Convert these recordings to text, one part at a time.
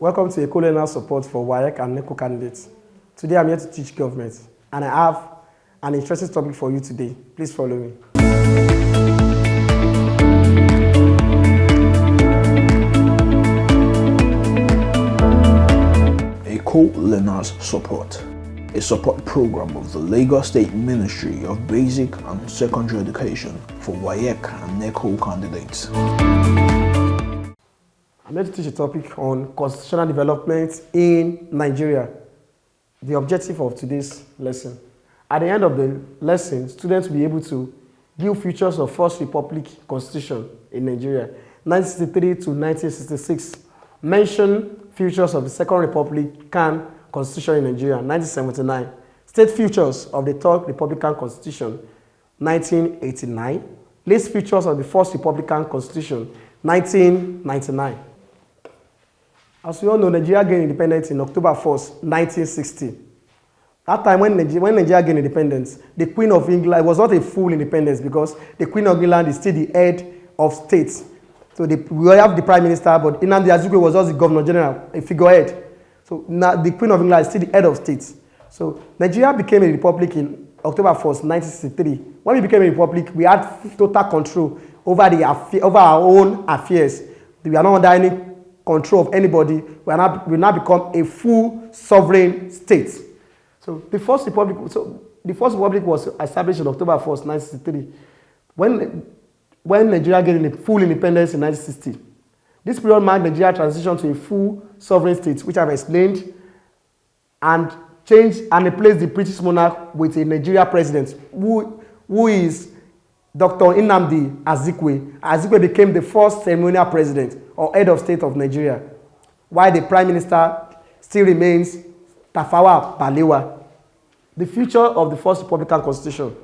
Welcome to Eko Learners Support for WAEC and NECO candidates. Today I'm here to teach government, and I have an interesting topic for you today. Please follow me. Eko Learners Support, a support program of the Lagos State Ministry of Basic and Secondary Education for WAEC and NECO candidates. I'm here to teach a topic on constitutional development in Nigeria. The objective of today's lesson. At the end of the lesson, students will be able to give features of First Republic Constitution in Nigeria, 1963 to 1966. Mention features of the Second Republican Constitution in Nigeria, 1979. State features of the Third Republican Constitution, 1989. List features of the First Republican Constitution, 1999. As we all know, Nigeria gained independence in October 1st, 1960. That time when Nigeria gained independence, the Queen of England, it was not a full independence because the Queen of England is still the head of state. So we have the Prime Minister, but Nnamdi Azikiwe was just the Governor General, a figurehead. So now the Queen of England is still the head of state. So Nigeria became a republic in October 1st, 1963. When we became a republic, we had total control over our own affairs. We are not under any control of anybody. We now become a full sovereign state. So the first republic was established on October 1st, 1963. When Nigeria gained full independence in 1960. This period marked Nigeria's transition to a full sovereign state, which I've explained, and changed and replaced the British monarch with a Nigeria president, who is Dr. Nnamdi Azikiwe. Azikiwe became the first ceremonial president or head of state of Nigeria, while the Prime Minister still remains Tafawa Balewa. The future of the First Republican Constitution.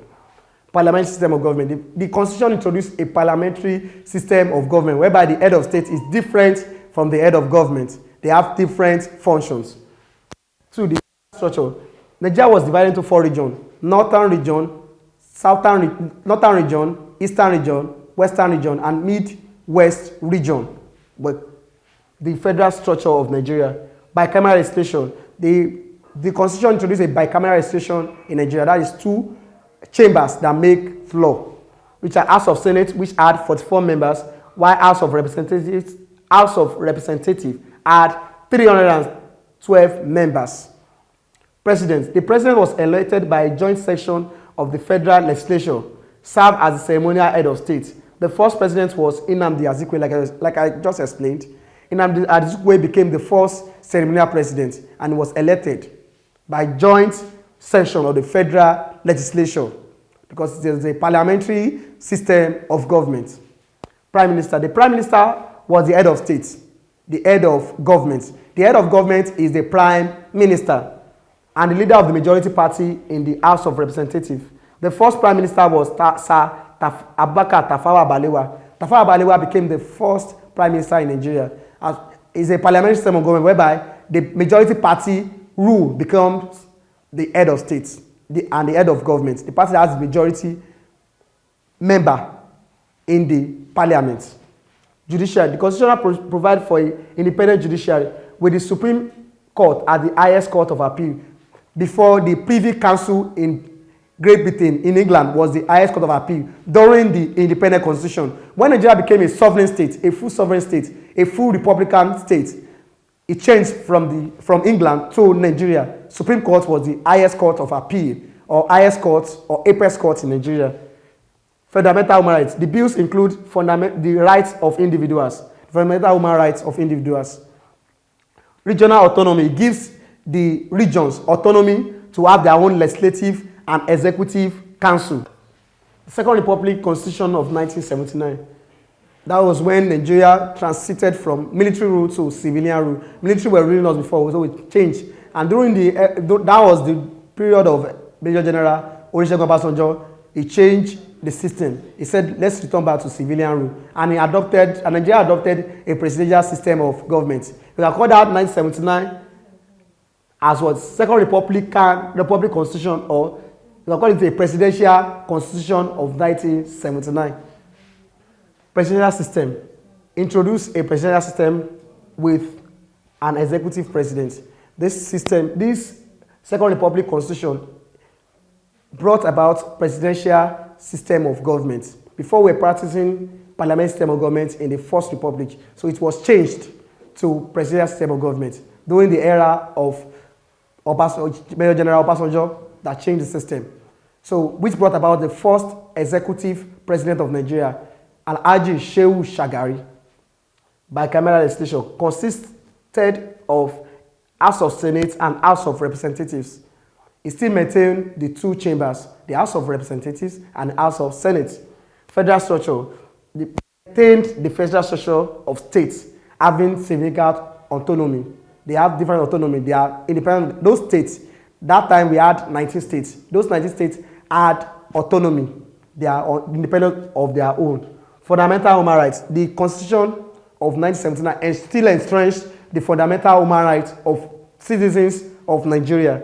Parliamentary system of government. The Constitution introduced a parliamentary system of government whereby the head of state is different from the head of government. They have different functions. So the structure. Nigeria was divided into 4 regions: Northern region, Northern region, Eastern region, Western region, and Mid-West region. But the federal structure of Nigeria, bicameral legislation. The Constitution introduced a bicameral legislation in Nigeria. That is 2 chambers that make law, which are House of Senate, which had 44 members, while House of Representatives had 312 members. President. The president was elected by a joint session of the federal legislature, served as the ceremonial head of state. The first president was Nnamdi Azikiwe, like I just explained. Nnamdi Azikiwe became the first ceremonial president and was elected by joint session of the federal legislature because there is a parliamentary system of government. Prime Minister. The Prime Minister was the head of state, the head of government. The head of government is the Prime Minister and the leader of the majority party in the House of Representatives. The first Prime Minister was Sir Abubakar Tafawa Balewa. Tafawa Balewa became the first Prime Minister in Nigeria. It's a parliamentary system of government whereby the majority party rule becomes the head of state and the head of government. The party that has the majority member in the parliament. Judiciary. The Constitution provides for an independent judiciary with the Supreme Court as the highest court of appeal. Before, the Privy Council in Great Britain, in England, was the highest court of appeal during the independent constitution. When Nigeria became a sovereign state, a full sovereign state, a full republican state, it changed from England to Nigeria. Supreme Court was the highest court of appeal, or highest court, or apex court in Nigeria. Fundamental human rights. The bills include the rights of individuals, fundamental human rights of individuals. Regional autonomy gives the regions autonomy to have their own legislative and executive council. The Second Republic Constitution of 1979. That was when Nigeria transited from military rule to civilian rule. Military were ruling us before, so it changed. And that was the period of Major General Olusegun Obasanjo. He changed the system. He said, let's return back to civilian rule. And Nigeria adopted a presidential system of government. We can call that 1979 as what Second Republic Constitution, or we can call it a presidential constitution of 1979. Presidential system. Introduce a presidential system with an executive president. This system, this Second Republic Constitution brought about presidential system of government. Before we were practicing parliamentary system of government in the First Republic. So it was changed to presidential system of government during the era of Major General Obasanjo that changed the system. So which brought about the first executive president of Nigeria, Alhaji Shehu Shagari, bicameral legislation, consisted of House of Senate and House of Representatives. It still maintained the two chambers, the House of Representatives and the House of Senate. Federal structure, maintained the federal structure of states having significant autonomy. They have different autonomy. They are independent. Those states, that time we had 19 states. Those 19 states had autonomy. They are independent of their own. Fundamental human rights. The Constitution of 1979 and still entrenched the fundamental human rights of citizens of Nigeria.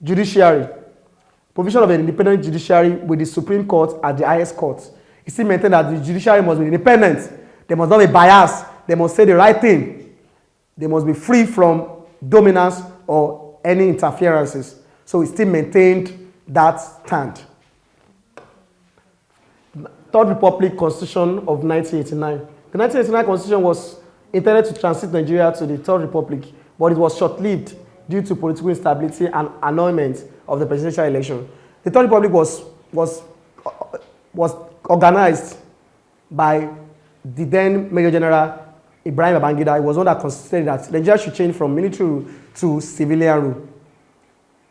Judiciary. Provision of an independent judiciary with the Supreme Court as the highest court. It still maintained that the judiciary must be independent. They must not be biased. They must say the right thing. They must be free from dominance or any interferences. So it still maintained that stand. Third Republic Constitution of 1989. The 1989 Constitution was intended to transit Nigeria to the Third Republic, but it was short-lived due to political instability and annulment of the presidential election. The Third Republic was organized by the then Major General Ibrahim Babangida. It was one that considered that Nigeria should change from military rule to civilian rule.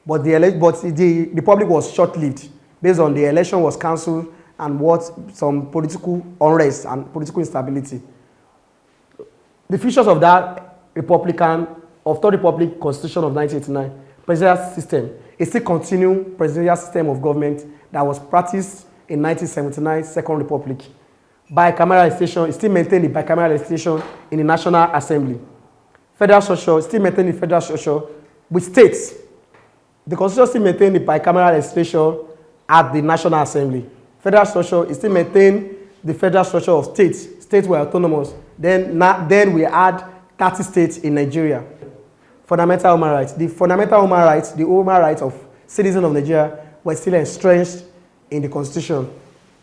But the Republic was short-lived based on the election was cancelled and some political unrest and political instability. The features of that Third Republic Constitution of 1989, presidential system, it still continued presidential system of government that was practiced in 1979 Second Republic. Bicameral legislation, it still maintained the bicameral legislation in the National Assembly. Federal structure, still maintained the federal structure with states. The Constitution still maintained the bicameral legislation at the National Assembly. Federal structure, it still maintained the federal structure of states. States were autonomous. Then we had 30 states in Nigeria. Fundamental human rights. The fundamental human rights, the human rights of citizens of Nigeria were still entrenched in the Constitution.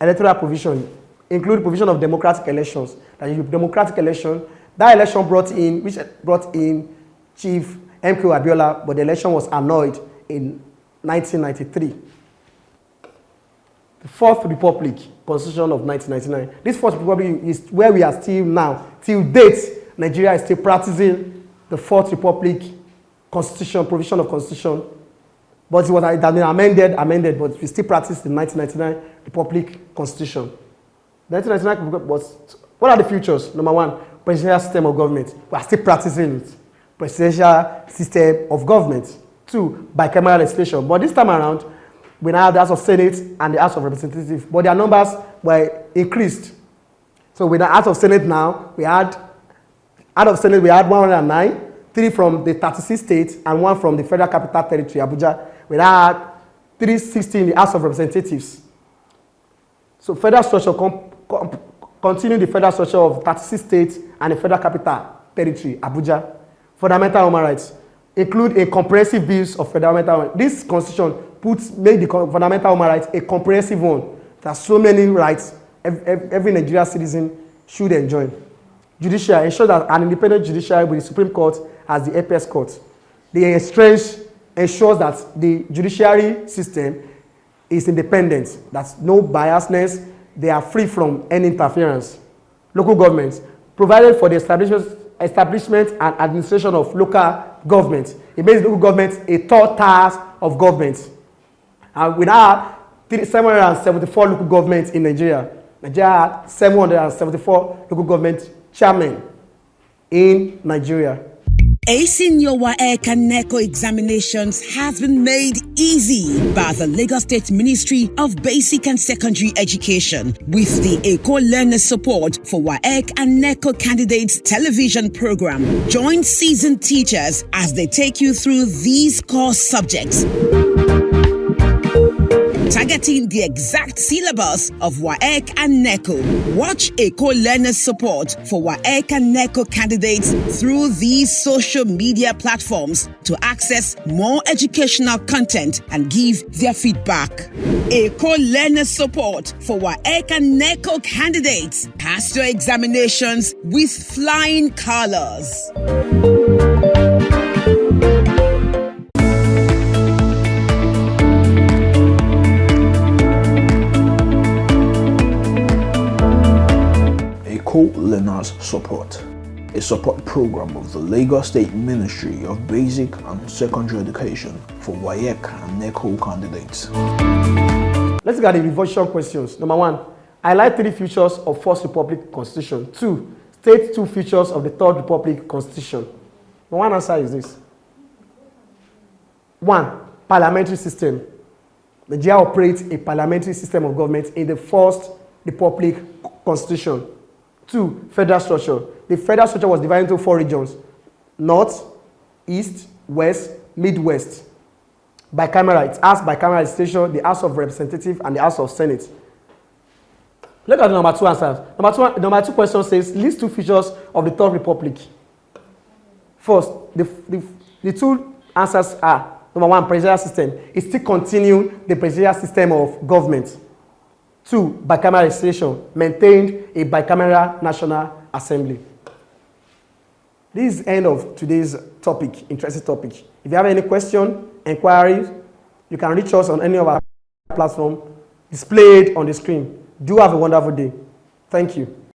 Electoral provision include provision of democratic elections. That is democratic election. That election brought in Chief MK Abiola, but the election was annulled in 1993. The Fourth Republic Constitution of 1999. This Fourth Republic is where we are still now. Till date, Nigeria is still practicing the Fourth Republic Constitution, provision of Constitution. But it has been amended, but we still practice the 1999 Republic Constitution. The 1999 was, what are the features? Number one, presidential system of government. We are still practicing it. Presidential system of government. Two, bicameral legislation. But this time around, we now have the House of Senate and the House of Representatives, but their numbers were increased. So with the House of Senate now, we had 109, 3 from the 36 states and 1 from the Federal Capital Territory, Abuja. We now had 360 in the House of Representatives. So federal structure continue the federal structure of 36 states and the Federal Capital Territory, Abuja. Fundamental human rights include a comprehensive bill of fundamental rights. This constitution make the fundamental human rights a comprehensive one. There's so many rights every Nigerian citizen should enjoy. Judiciary ensure that an independent judiciary with the Supreme Court as the apex court. The exchange ensures that the judiciary system is independent. That's no biasness. They are free from any interference. Local governments provided for the establishment and administration of local government. It makes local government a third tier of government. And we now have 774 local governments in Nigeria. Nigeria had 774 local government chairmen in Nigeria. Acing your WAEC and NECO examinations has been made easy by the Lagos State Ministry of Basic and Secondary Education with the Eko Learners Support for WAEC and NECO Candidates television program. Join seasoned teachers as they take you through these core subjects. targeting the exact syllabus of WAEC and NECO. Watch Eko Learners Support for WAEC and NECO candidates through these social media platforms to access more educational content and give their feedback. Eko Learners Support for WAEC and NECO candidates. Pass your examinations with flying colors. Eko Learners Support, a support program of the Lagos State Ministry of Basic and Secondary Education for WAEC and NECO candidates. Let's look at the revision questions. Number 1, highlight 3 features of First Republic Constitution. 2, state 2 features of the Third Republic Constitution. The one answer is this. 1, parliamentary system. Nigeria operates a parliamentary system of government in the First Republic Constitution. 2, federal structure. The federal structure was divided into 4 regions: North, East, West, Midwest. Bicameral. It has bicameral legislation, the House of Representatives and the House of Senate. Look at the number 2 answers. Number 2 question says, list 2 features of the Third Republic. First, the 2 answers are, number 1, presidential system. It still continues the presidential system of government. 2, bicameral legislation, maintained a bicameral National Assembly. This is the end of today's topic, interesting topic. If you have any question, inquiries, you can reach us on any of our platforms displayed on the screen. Do have a wonderful day. Thank you.